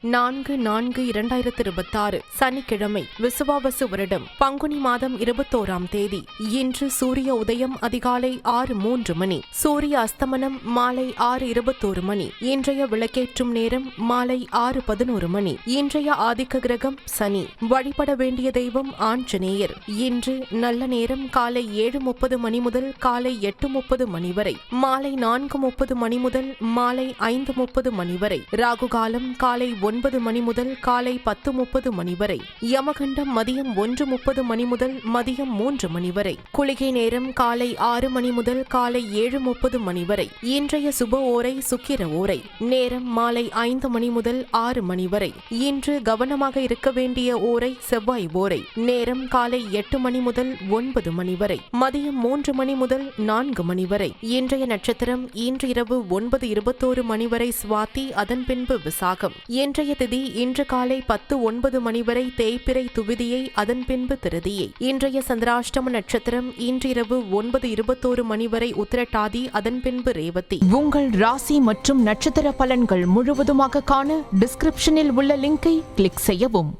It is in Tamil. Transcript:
4/4/2026 சனிக்கிழமை விசுவாவசு வருடம் பங்குனி மாதம் 21ஆம் தேதி. இன்று சூரிய உதயம் அதிகாலை 6:03 மணி, சூரிய அஸ்தமனம் மாலை 6:21 மணி. இன்றைய விளக்கேற்றும் நேரம் மாலை 6:11 மணி. இன்றைய ஆதிக்க கிரகம் சனி. வழிபட வேண்டிய தெய்வம் ஆஞ்சநேயர். இன்று நல்ல நேரம் காலை 7:30 மணி முதல் காலை 8:30 மணி வரை, மாலை 4:30 மணி முதல் மாலை 5:30 மணி வரை. ராகு காலம் காலை 9 மணி முதல் காலை 10:30 மணி வரை. யமகண்டம் மதியம் 1:30 மணி முதல் மதியம் 3 மணி வரை. குளிகை நேரம் காலை 6 மணி முதல் காலை 7:30 மணி வரை. இன்றைய சுப ஓரை சுக்கிர ஓரை. நேரம் மாலை 5 மணி முதல் 6 மணி வரை. இன்று கவனமாக இருக்க வேண்டிய ஓரை செவ்வாய் ஓரை. நேரம் காலை 8 மணி முதல் 9 மணி வரை, மதியம் 3 மணி முதல் 4 மணி வரை. இன்றைய நட்சத்திரம் இன்று இரவு 9:21 மணி வரை சுவாதி, அதன் பின்பு விசாகம். இன்றைய திதி இன்று காலை 10:09 மணி வரை தேய்பிறை துவிதியை, அதன் பின்பு திருதியை. இன்றைய சந்திராஷ்டம நட்சத்திரம் இன்றிரவு 9:21 மணி வரை உத்திரட்டாதி, அதன் பின்பு ரேவதி. உங்கள் ராசி மற்றும் நட்சத்திர பலன்கள் முழுவதுமாக காண டிஸ்கிரிப்ஷனில் உள்ள லிங்கை கிளிக் செய்யவும்.